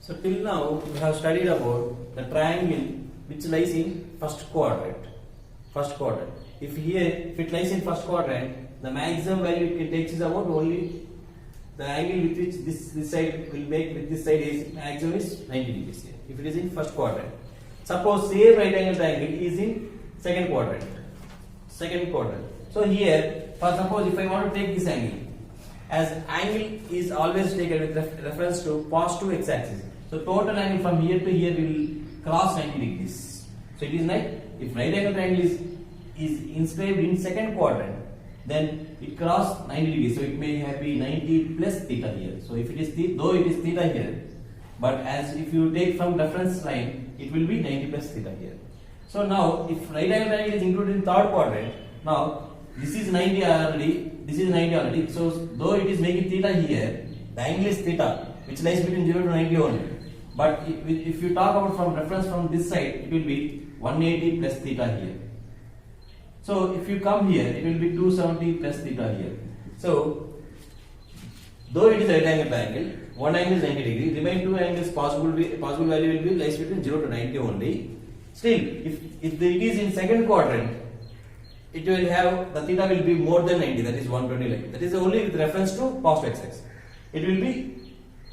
So till now we have studied about the triangle which lies in first quadrant. First quadrant. If it lies in first quadrant, the maximum value it takes is about only the angle with which this side will make with this side is maximum is 90 degrees here. If it is in first quadrant. Suppose same right angle triangle is in second quadrant. Second quadrant. So here, for suppose if I want to take this angle, as angle is always taken with reference to positive x-axis. So total angle from here to here will cross 90 degrees. So it is like if right angle triangle is inscribed in second quadrant, then it cross 90 degrees. So it may have be 90 plus theta here. So if it is theta, though it is theta here, but as if you take from reference line, it will be 90 plus theta here. So now if right angle triangle is included in third quadrant, now this is 90 already, this is 90 already. So though it is making theta here, the angle is theta, which lies between 0 to 90 only. But if you talk about from reference from this side, it will be 180 plus theta here. So if you come here, it will be 270 plus theta here. So though it is right angle triangle, one angle is 90 degree, remaining two angles possible value will be lies between 0 to 90 only. Still, if it is in second quadrant, it will have the theta will be more than 90, that is 120 like. That is only with reference to positive x-axis. It will be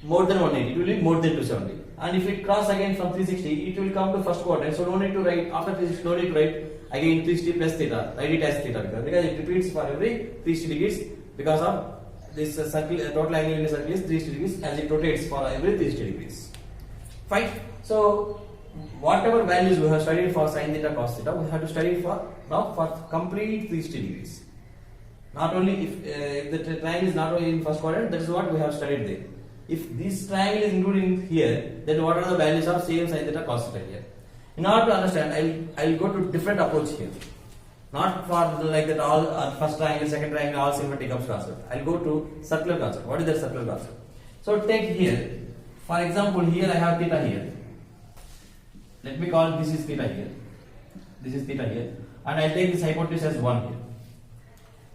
more than 180, it will be more than 270. And if it cross again from 360, it will come to first quadrant. So no need to write after 360, no need to write again 360 plus theta. Write it as theta because it repeats for every 360 degrees because of this circle. Total angle in the circle is 360 degrees as it rotates for every 360 degrees. Fine. So whatever values we have studied for sin theta, cos theta, we have to study for now for complete 360 degrees. Not only if the triangle is not only in first quadrant, that is what we have studied there. If this triangle is included here, then what are the values of same sin theta, cos theta here? In order to understand, I will go to different approach here. Not for like that all first triangle, second triangle, all symmetric comes concept. I will go to circular concept. What is that circular concept? So take here, for example, here I have theta here. Let me call this is theta here. This is theta here. And I take this hypotenuse as 1 here.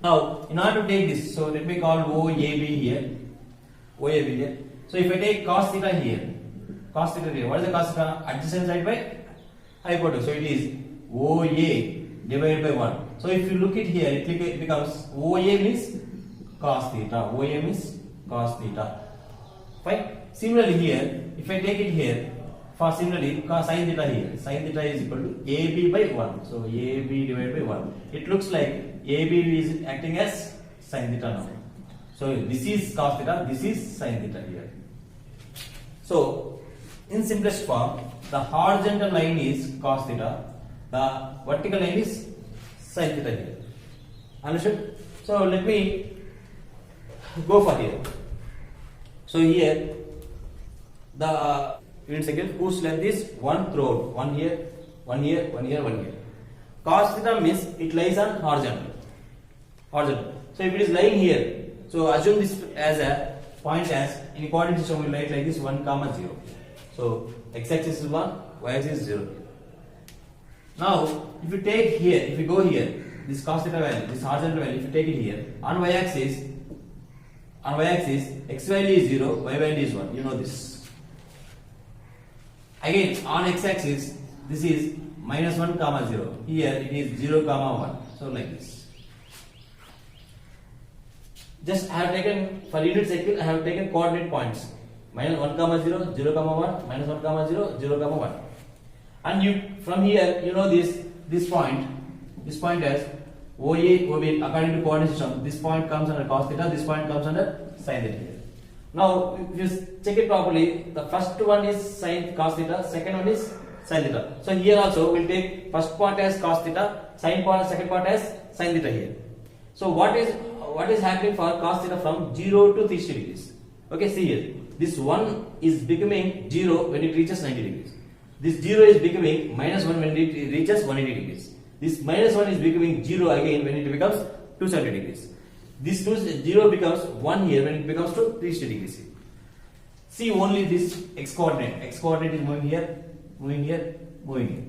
Now, in order to take this, so let me call OAB here. OAB here. So if I take cos theta here, what is the cos theta? Adjacent side by hypotenuse. So it is OA divided by 1. So if you look at here, it becomes OA means cos theta. OA means cos theta. Fine. Similarly here, if I take it here, for similarly sin theta here, sin theta is equal to AB by 1. So AB divided by 1. It looks like AB is acting as sin theta now. So this is cos theta, this is sin theta here. So in simplest form, the horizontal line is cos theta, the vertical line is sin theta here. Understood? So let me go for here. So here the unit second whose length is 1 throughout, 1 here, 1 here, 1 here, 1 here. Cos theta means it lies on horizontal. So if it is lying here, so assume this as a point as in coordinate system we write like this 1, 0. So x-axis is 1, y-axis is 0. Now if you take here, if you go here, this cos theta value, this horizontal value, if you take it here, on y-axis, x value is 0, y value is 1. You know this. Again on x-axis, this is minus 1, 0. Here it is 0, 1. So like this. Just I have taken for unit circle, I have taken coordinate points minus 1, 0, 0, 1, minus 1, 0, 0, 1. And you from here you know this point as OA, OB according to coordinate system. This point comes under cos theta, this point comes under sin theta. Now if you check it properly, the first one is sin cos theta, second one is sin theta. So here also we'll take first part as cos theta, second part as sin theta here. So what is happening for cos theta from 0 to 360 degrees? Okay, see here. This 1 is becoming 0 when it reaches 90 degrees. This 0 is becoming minus 1 when it reaches 180 degrees. This minus 1 is becoming 0 again when it becomes 270 degrees. This 0 becomes 1 here when it becomes to 360 degrees. See only this x coordinate. X coordinate is moving here, moving here, moving here.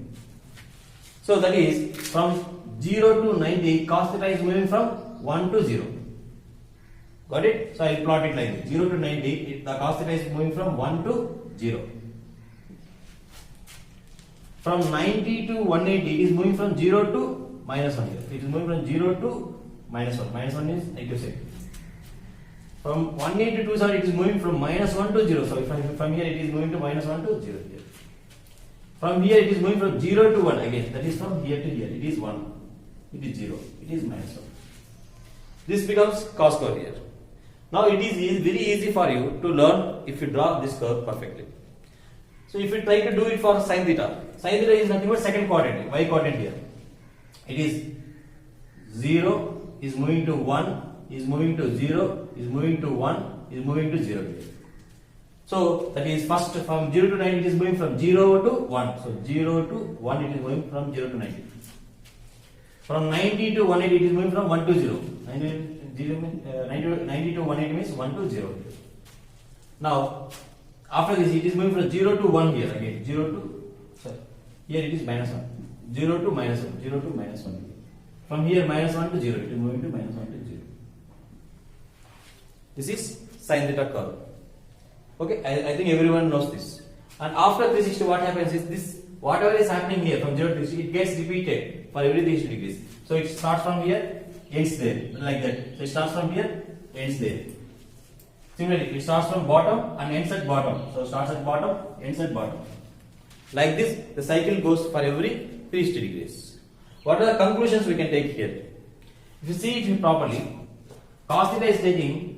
So that is from 0 to 90, cos theta is moving from 1 to 0. Got it? So I will plot it like this. 0 to 90, the cos theta is moving from 1 to 0. From 90 to 180, it is moving from 0 to minus 1 here. It is moving from 0 to minus 1. Minus 1 is negative side. From 180 to 270, it is moving from minus 1 to 0. So from here, it is moving to minus 1 to 0 here. From here, it is moving from 0 to 1 again. That is from here to here. It is 1. It is 0. It is minus 1. This becomes cos curve here. Now it is very easy for you to learn if you draw this curve perfectly. So if you try to do it for sin theta is nothing but second quadrant, y quadrant here. It is 0 is moving to 1, is moving to 0, is moving to 1, is moving to 0 here. So that is first from 0 to 90 it is moving from 0 to 1. So 0 to 1 it is moving from 0 to 90. From 90 to 180 it is moving from 1 to 0. 90 to 180 means 1 to 0. Now after this it is moving from 0 to 1 here again. 0 to, sorry, here it is minus 1. 0 to minus 1. 0 to minus 1. From here minus 1 to 0 it is moving to minus 1 to 0. This is sin theta curve. Okay, I think everyone knows this. And after 360 what happens is this, whatever is happening here from 0 to 360 it gets repeated for every 360 degrees. So it starts from here, ends there, like that. So it starts from here, ends there. Similarly, it starts from bottom and ends at bottom. So starts at bottom, ends at bottom. Like this, the cycle goes for every 360 degrees. What are the conclusions we can take here? If you see it properly, cos theta is taking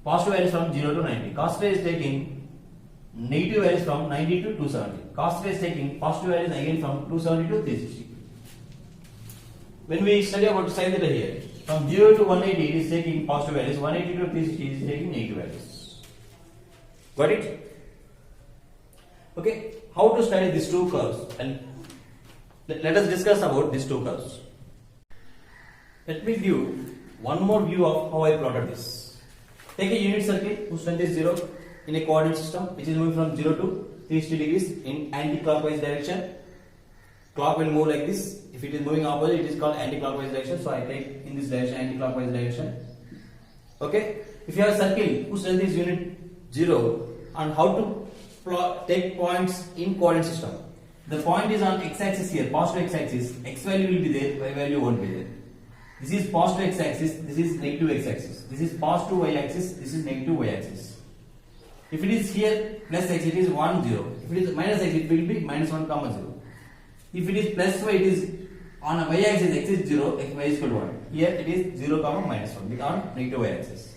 positive values from 0 to 90. Cos theta is taking negative values from 90 to 270. Cos theta is taking positive values again from 270 to 360. When we study about sin theta here, from 0 to 180 it is taking positive values, 180 to 360 it is taking negative values. Got it? Okay, how to study these two curves, and let us discuss about these two curves. Let me give one more view of how I plotted this. Take a unit circle whose length is 0 in a coordinate system which is moving from 0 to 360 degrees in anti-clockwise direction. Clock will move like this. If it is moving opposite, it is called anti-clockwise direction. So I take in this direction, anti-clockwise direction. Okay. If you have a circle whose length is unit 0, and how to take points in coordinate system. The point is on x-axis here, positive x-axis. X value will be there, y value won't be there. This is positive x-axis. This is negative x-axis. This is positive y-axis. This is negative y-axis. If it is here plus x, it is 1, 0. If it is minus x, it will be minus 1, 0. If it is plus y, it is on a y-axis, x is 0, y is equal to 1. Here it is 0, minus 1 on negative y-axis.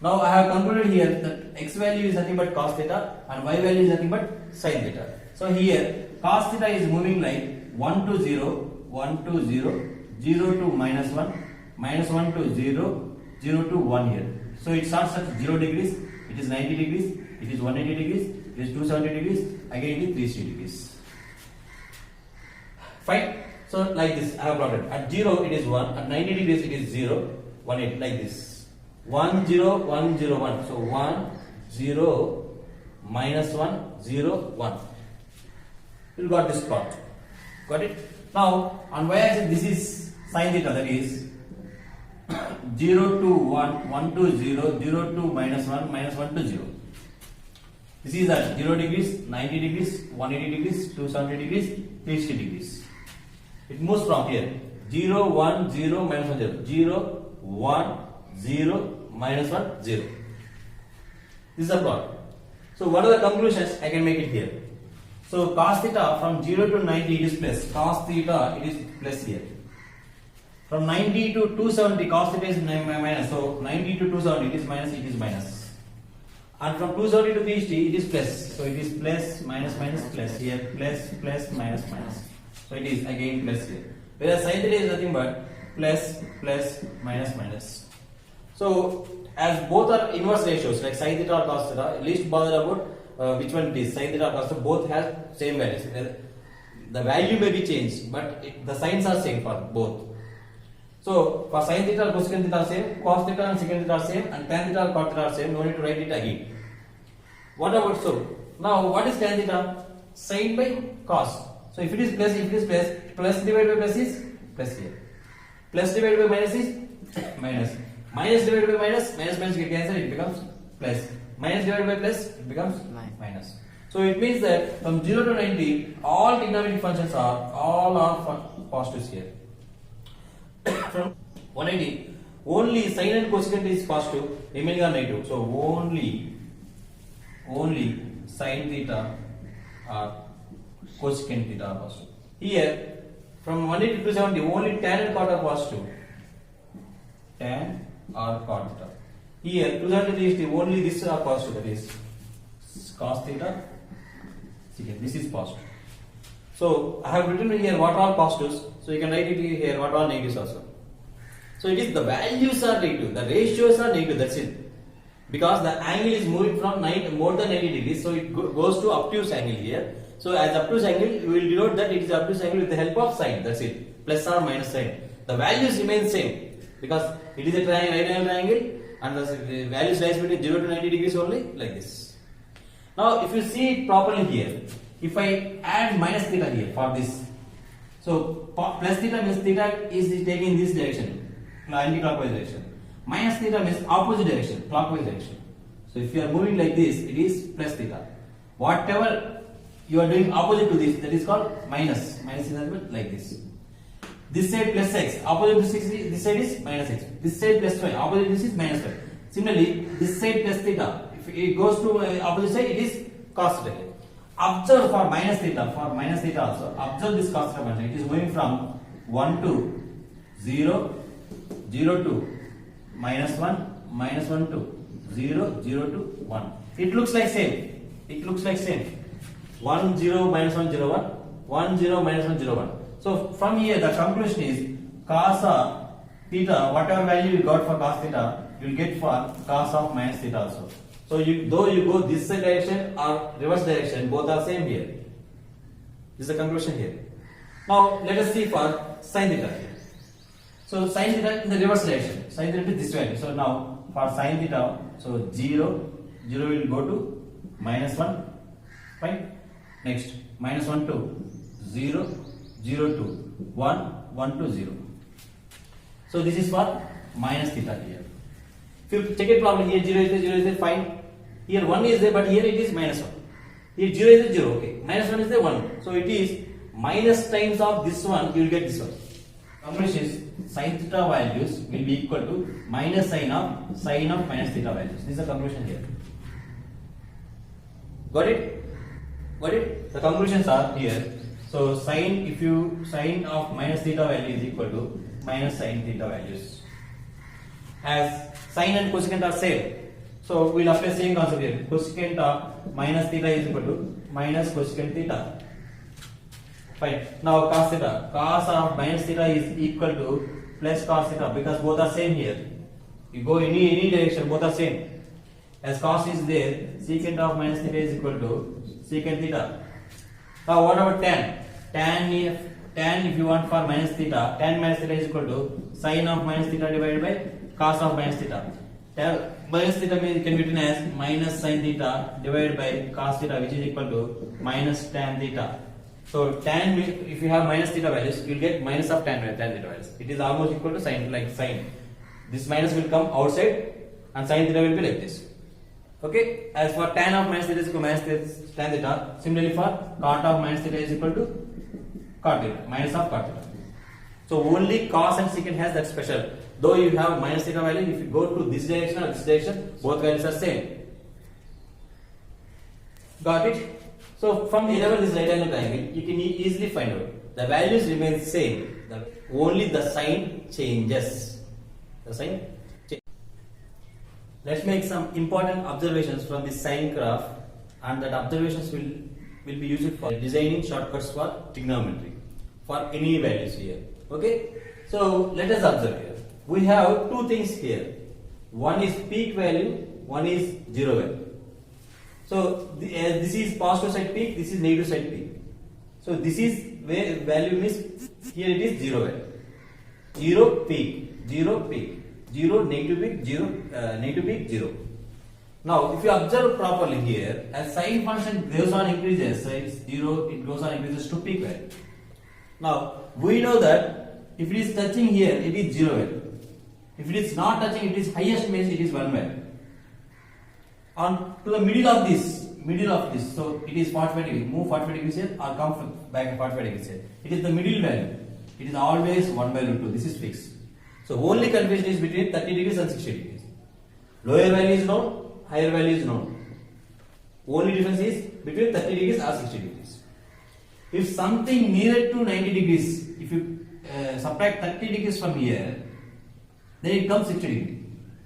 Now I have concluded here that x value is nothing but cos theta and y value is nothing but sin theta. So here cos theta is moving like 1 to 0, 1 to 0, 0 to minus 1, minus 1 to 0, 0 to 1 here. So it starts at 0 degrees, it is 90 degrees, it is 180 degrees, it is 270 degrees, again it is 360 degrees. Fine. So like this I have plotted. At 0 it is 1, at 90 degrees it is 0, 180 like this. 1 0 1 0 1. So 1 0 minus 1 0 1. You got this plot. Got it? Now on y-axis this is sin theta, that is 0 to 1, 1 to 0, 0 to minus 1, minus 1 to 0. This is at 0 degrees, 90 degrees, 180 degrees, 270 degrees, 360 degrees. It moves from here 0 1 0 minus 1 0, 0 1 0 minus 1 0. This is the plot. So what are the conclusions I can make it here? So cos theta from 0 to 90 it is plus, cos theta it is plus here. From 90 to 270 cos theta is minus, so 90 to 270 it is minus, it is minus. And from 270 to 360 it is plus, so it is plus minus minus plus here, plus plus minus minus. So it is again plus here. Whereas sin theta is nothing but plus plus minus minus. So as both are inverse ratios like sin theta or cos theta, least bother about which one it is, sin theta or cos theta, both have same values. The value may be changed, but the signs are same for both. So for sin theta, cosecant theta are same, cos theta and secant theta are same, and tan theta or cot theta are same. No need to write it again. What about so? Now what is tan theta? Sin by cos. So if it is plus, plus divided by plus is plus here. Plus divided by minus is minus. Minus divided by minus, minus minus get cancelled, it becomes plus. Minus divided by plus, it becomes minus. So it means that from 0 to 90, all trigonometric functions are positives here. From 180, only sine and cosecant is positive, remaining are negative. So only sine theta or cosecant theta are positive. Here from 180 to 270, only tan and cot are positive. Tan or cot theta. Here 270 to only this are positive, that is cos theta. This is positive. So I have written here what are all positives. So you can write it here what are all negatives also. So it is the values are negative, the ratios are negative. That's it. Because the angle is moving from more than 90 degrees, so it goes to obtuse angle here. So as obtuse angle, you will denote that it is obtuse angle with the help of sign. That's it. Plus or minus sign. The values remain same because it is a right angle triangle, and the values lies between 0 to 90 degrees only, like this. Now, if you see it properly here, if I add minus theta here for this, so plus theta means theta is taking this direction, anti-clockwise direction. Minus theta means opposite direction, clockwise direction. So if you are moving like this, it is plus theta. Whatever you are doing opposite to this, that is called minus. Minus is like this. This side plus x, opposite to 6, this side is minus x. This side plus y, opposite to this is minus y. Similarly, this side plus theta, if it goes to opposite side, it is cos theta. Observe for minus theta also, observe this cos theta function. It is moving from 1 to 0, 0 to minus 1, minus 1 to 0, 0 to 1. It looks like same. 1, 0, minus 1, 0, 1. 1, 0, minus 1, 0, 1. So from here the conclusion is cos of theta, whatever value you got for cos theta, you will get for cos of minus theta also. So though you go this direction or reverse direction, both are same here. This is the conclusion here. Now let us see for sin theta here. So sin theta in the reverse direction. Sin theta is this value. So now for sin theta, so 0, 0 will go to minus 1. Fine. Next minus 1 to 0, 0 to 1, 1 to 0. So this is for minus theta here. If you check it properly, here 0 is there, fine. Here 1 is there, but here it is minus 1. Here 0 is there, 0, okay. Minus 1 is there, 1. So it is minus times of this one, you will get this one. Conclusion is sin theta values will be equal to minus sin of minus theta values. This is the conclusion here. Got it? The conclusions are here. So sin of minus theta value is equal to minus sin theta values. As sin and cosecant are same, so we will apply same concept here. Cosecant of minus theta is equal to minus cosecant theta. Fine. Now cos theta, cos of minus theta is equal to plus cos theta because both are same here. You go any direction, both are same. As cos is there, secant of minus theta is equal to secant theta. Now what about tan? Tan if you want for minus theta, tan minus theta is equal to sin of minus theta divided by cos of minus theta. Tan minus theta can be written as minus sin theta divided by cos theta, which is equal to minus tan theta. So tan, if you have minus theta values, you will get minus of tan theta values. It is almost equal to sin, like sin. This minus will come outside and sin theta will be like this. Okay. As for tan of minus theta is equal to minus tan theta. Similarly for cot of minus theta is equal to cot theta, minus of cot theta. So only cos and secant has that special. Though you have minus theta value, if you go to this direction or this direction, both values are same. Got it? So from wherever this right angle triangle, you can easily find out. The values remain same. Only the sign changes. The sign changes. Let's make some important observations from this sign graph, and that observations will be used for designing shortcuts for trigonometry for any values here. Okay. So let us observe here. We have two things here. One is peak value, one is zero value. So this is positive side peak, this is negative side peak. So this is where value means here it is zero value. 0 peak, 0 peak, 0 negative peak, 0 negative peak, 0. Now if you observe properly here, as sine function goes on increases, so it's 0, it goes on increases to peak value. Now we know that if it is touching here, it is 0 value. If it is not touching, it is highest means it is 1 value. On to the middle of this, middle of this. So it is 45 degrees. Move 45 degrees here or come back 45 degrees here. It is the middle value. It is always 1 by root 2. This is fixed. So only confusion is between 30 degrees and 60 degrees. Lower value is known, higher value is known. Only difference is between 30 degrees or 60 degrees. If something nearer to 90 degrees, if you subtract 30 degrees from here, then it comes 60 degrees.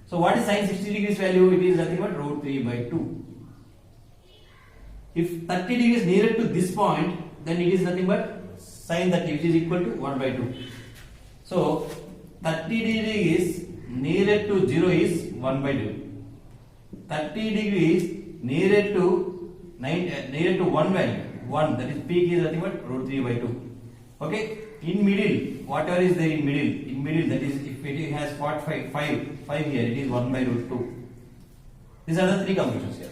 So what is sin 60 degrees value? It is nothing but root 3 by 2. If 30 degrees nearer to this point, then it is nothing but sin 30, which is equal to 1 by 2. So 30 degrees nearer to 0 is 1 by 2. 30 degrees nearer to 1 value, 1, that is peak is nothing but root 3 by 2. Okay, in middle, whatever is there in middle, that is if it has 5 here, it is 1 by root 2. These are the three conclusions here.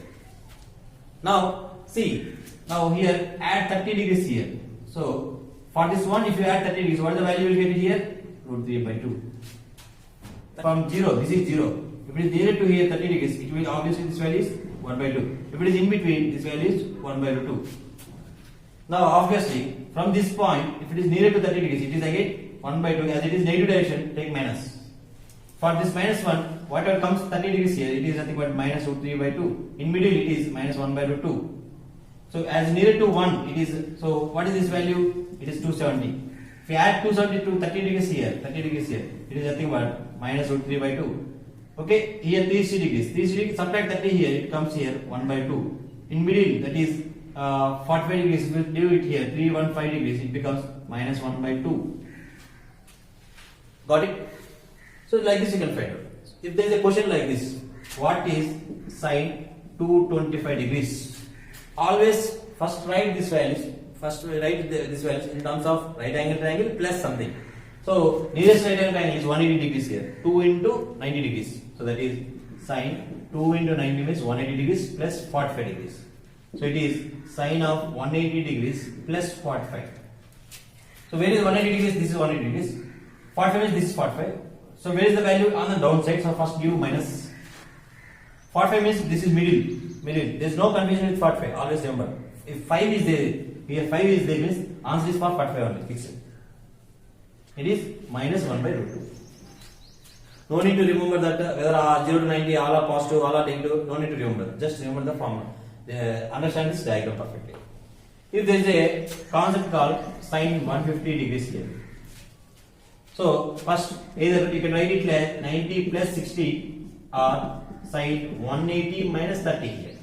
Now see, now here add 30 degrees here. So for this one, if you add 30 degrees, what is the value you will get here? Root 3 by 2. From 0, this is 0. If it is nearer to here 30 degrees, it will obviously this value is 1 by 2. If it is in between, this value is 1 by root 2. Now obviously from this point, if it is nearer to 30 degrees, it is again 1 by 2. As it is negative direction, take minus. For this minus 1, whatever comes 30 degrees here, it is nothing but minus root 3 by 2. In middle, it is minus 1 by root 2. So as nearer to 1, it is, so what is this value? It is 270. If you add 270 to 30 degrees here, it is nothing but minus root 3 by 2. Okay, here 360 degrees. 360 degrees, subtract 30 here, it comes here 1 by 2. In middle, that is 45 degrees, if you do it here, 315 degrees, it becomes minus 1 by 2. Got it? So like this you can find out. If there is a question like this, what is sine 225 degrees? Always first write this values. First write this values in terms of right angle triangle plus something. So nearest right angle triangle is 180 degrees here. 2 into 90 degrees. So that is sine 2 into 90 means 180 degrees plus 45 degrees. So it is sine of 180 degrees plus 45. So where is 180 degrees? This is 180 degrees. 45 means this is 45. So where is the value on the downside? So first give minus. 45 means this is middle. There is no confusion with 45. Always remember. If 5 is there, here 5 is there means answer is for 45 only. Fix it. It is minus 1 by root 2. No need to remember that whether 0 to 90 all are positive, all are negative. No need to remember. Just remember the formula. Understand this diagram perfectly. If there is a concept called sine 150 degrees here. So first either you can write it like 90 plus 60 or sine 180 minus 30 here.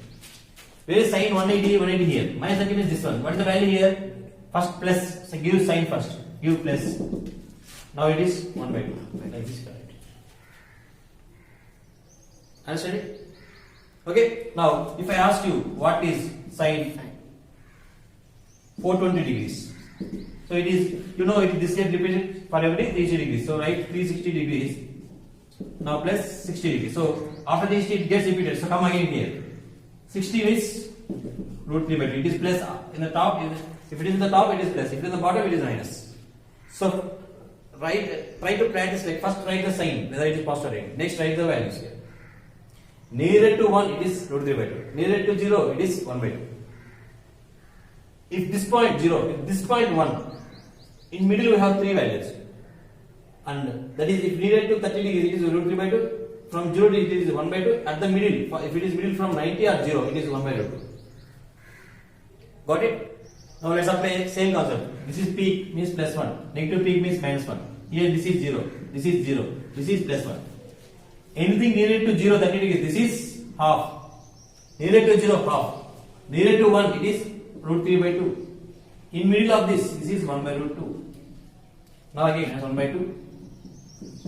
Where is sine 180 here? Minus 30 means this one. What is the value here? First plus, so give sine first. Give plus. Now it is 1 by 2. Like this, correct. Understand it? Okay. Now if I ask you what is sine 420 degrees. So it is, you know, if this gets repeated for every 360 degrees. So write 360 degrees. Now plus 60 degrees. So after this it gets repeated. So come again here. 60 is root 3 by 2. It is plus in the top. If it is in the top, it is plus. If it is in the bottom, it is minus. So try to practice like first write the sign, whether it is positive or negative. Next write the values here. Nearer to 1, it is root 3 by 2. Nearer to 0, it is 1 by 2. If this point 0, if this point 1, in middle we have 3 values. And that is if nearer to 30 degrees, it is root 3 by 2. From 0 to it is 1 by 2. At the middle, if it is middle from 90 or 0, it is 1 by root 2. Got it? Now let's apply same concept. This is peak means plus 1. Negative peak means minus 1. Here this is 0. This is 0. This is plus 1. Anything nearer to 0, 30 degrees, this is half. Nearer to 0, half. Nearer to 1, it is root 3 by 2. In middle of this is 1 by root 2. Now again, minus 1 by 2.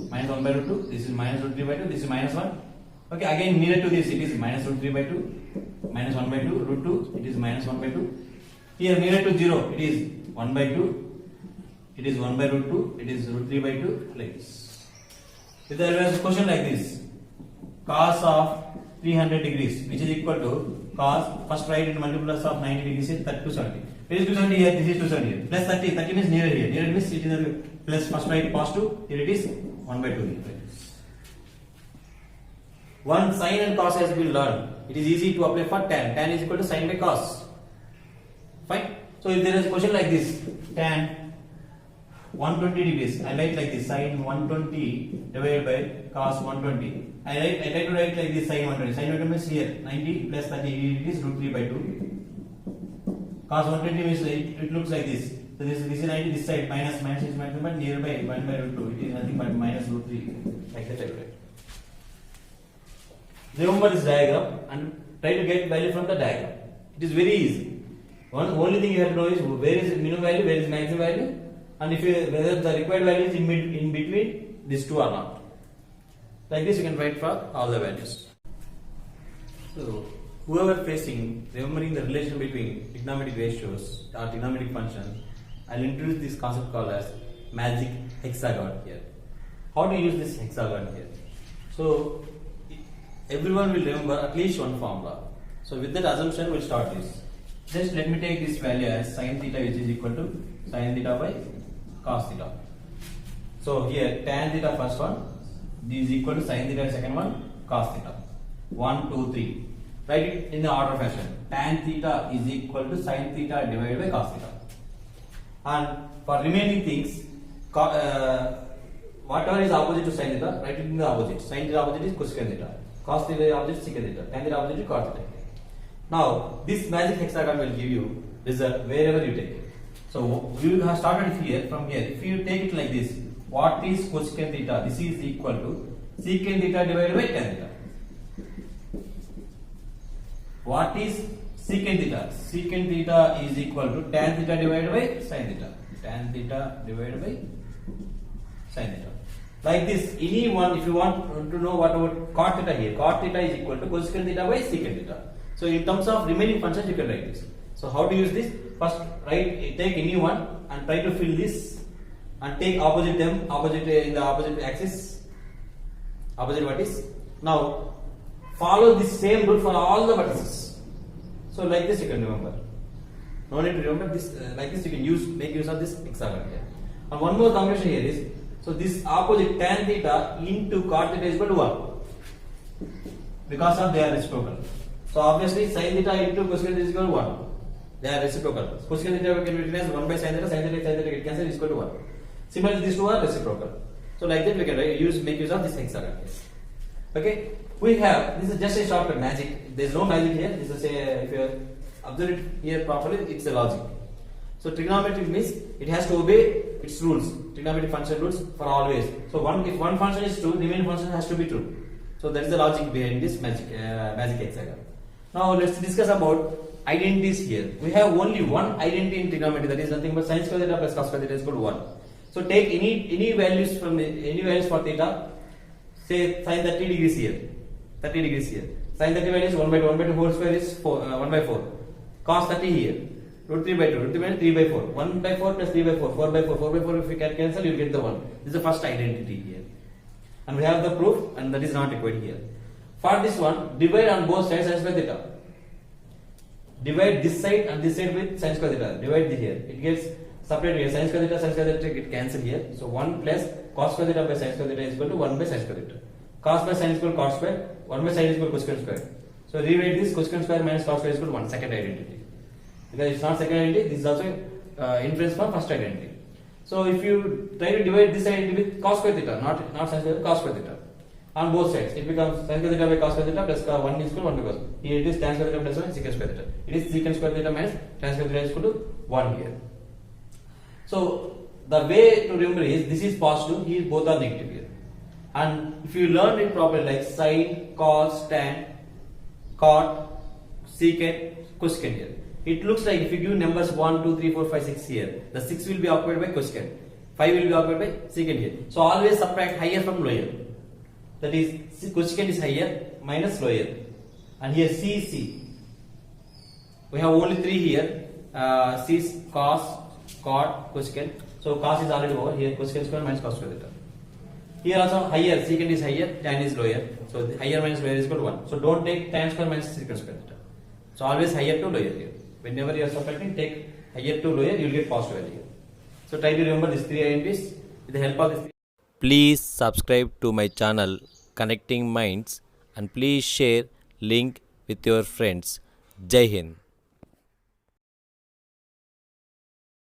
Minus 1 by root 2. This is minus root 3 by 2. This is minus 1. Okay, again nearer to this, it is minus root 3 by 2. Minus 1 by 2. Root 2, it is minus 1 by 2. Here nearer to 0, it is 1 by 2. It is 1 by root 2. It is root 3 by 2. Like this. If there was a question like this, cos of 300 degrees, which is equal to cos, first write in multiplus of 90 degrees is 270. Where is 270 here? This is 270 here. Plus 30. 30 means nearer here. Nearer means it is plus first write positive. Here it is 1 by 2. One sine and cos has been learned. it is easy to apply for tan. Tan is equal to sin by cos. Fine. So if there is a question like this, tan 120 degrees, I write like this, sin 120 divided by cos 120. I try to write like this, sin 120. Sin 120 means here 90 plus 30 degrees root 3 by 2. Cos 120 means it looks like this. So this is 90, this side minus is minus, but nearby 1 by root 2. It is nothing but minus root 3. Like that I write. Remember this diagram and try to get value from the diagram. It is very easy. Only thing you have to know is where is minimum value, where is maximum value, and if whether the required value is in between these two or not. Like this you can write for all the values. So whoever facing remembering the relation between trigonometric ratios or trigonometric functions, I'll introduce this concept called as magic hexagon here. How to use this hexagon here? So everyone will remember at least one formula. So with that assumption we'll start this. Just let me take this value as sin theta, which is equal to sin theta by cos theta. So here tan theta first one, this is equal to sin theta second one, cos theta. 1, 2, 3. Write it in the order fashion. Tan theta is equal to sin theta divided by cos theta. And for remaining things, whatever is opposite to sin theta, write it in the opposite. Sin theta opposite is cosecant theta. Cos theta opposite is secant theta. Tan theta opposite is cot theta. Now, this magic hexagon will give you result wherever you take it. So, you have started here, from here. If you take it like this, what is cosecant theta? This is equal to secant theta divided by tan theta. What is secant theta? Secant theta is equal to tan theta divided by sin theta. Tan theta divided by sin theta. Like this, any one, if you want to know what about cot theta here, cot theta is equal to cosecant theta by secant theta. So in terms of remaining functions, you can write this. So how to use this? First, take any one and try to fill this, and take opposite them, opposite in the opposite axis, opposite vertex. Now follow the same rule for all the vertices. So like this you can remember. No need to remember this. Like this you can make use of this hexagon here. And one more combination here is, so this opposite tan theta into cot theta is equal to 1 because of they are reciprocal. So obviously sin theta into cosecant theta is equal to 1. They are reciprocal. Cosecant theta can be written as 1 by sin theta get cancelled is equal to 1. Similarly, these two are reciprocal. So like that we can make use of this hexagon. Okay, we have, this is just a shortcut magic. There is no magic here. This is a, if you observe it here properly, it's a logic. So trigonometry means it has to obey its rules, trigonometric function rules for always. So if one function is true, the remaining function has to be true. So that is the logic behind this magic hexagon. Now let's discuss about identities here. We have only one identity in trigonometry, that is nothing but sin square theta plus cos square theta is equal to 1. So take any values from any values for theta. Say sin 30 degrees here, 30 degrees here. Sin 30 value is 1 by 2, 1 by 2 whole square is 1 by 4. Cos 30 here, root 3 by 2, root 3 by 3 by 4. 1 by 4 plus 3 by 4, 4 by 4, 4 by 4. If you can cancel, you will get the 1. This is the first identity here. And we have the proof, and that is not required here. For this one, divide on both sides sin square theta. Divide this side and this side with sin square theta. Divide here. It gets separated here. Sin square theta get cancelled here. So 1 plus cos square theta by sin square theta is equal to 1 by sin square theta. Cos by sin is equal to cos square. 1 by sin is equal to cosecant square. So rewrite this, cosecant square minus cos square is equal to 1. Second identity. Because it's not second identity, this is also inference from first identity. So if you try to divide this identity with cos square theta, not sin square, cos square theta, on both sides, it becomes sin square theta by cos square theta plus 1 is equal to 1 because here it is tan square theta plus 1 secant square theta. It is secant square theta minus tan square theta is equal to 1 here. So the way to remember is, this is positive, here both are negative here. And if you learn it properly, like sin, cos, tan, cot, secant, cosecant here, it looks like if you give numbers 1, 2, 3, 4, 5, 6 here, the 6 will be occupied by cosecant, 5 will be occupied by secant here. So always subtract higher from lower. That is, cosecant is higher minus lower. And here C. We have only 3 here. C is cos, cot, cosecant. So cos is already over. Here cosecant square minus cos square theta. Here also higher, secant is higher, tan is lower. So higher minus lower is equal to 1. So don't take tan square minus secant square theta. So always higher to lower here. Whenever you are subtracting, take higher to lower, you will get positive value. So try to remember these 3 identities with the help of this. Please subscribe to my channel Connecting Minds and please share link with your friends. Jai Hind.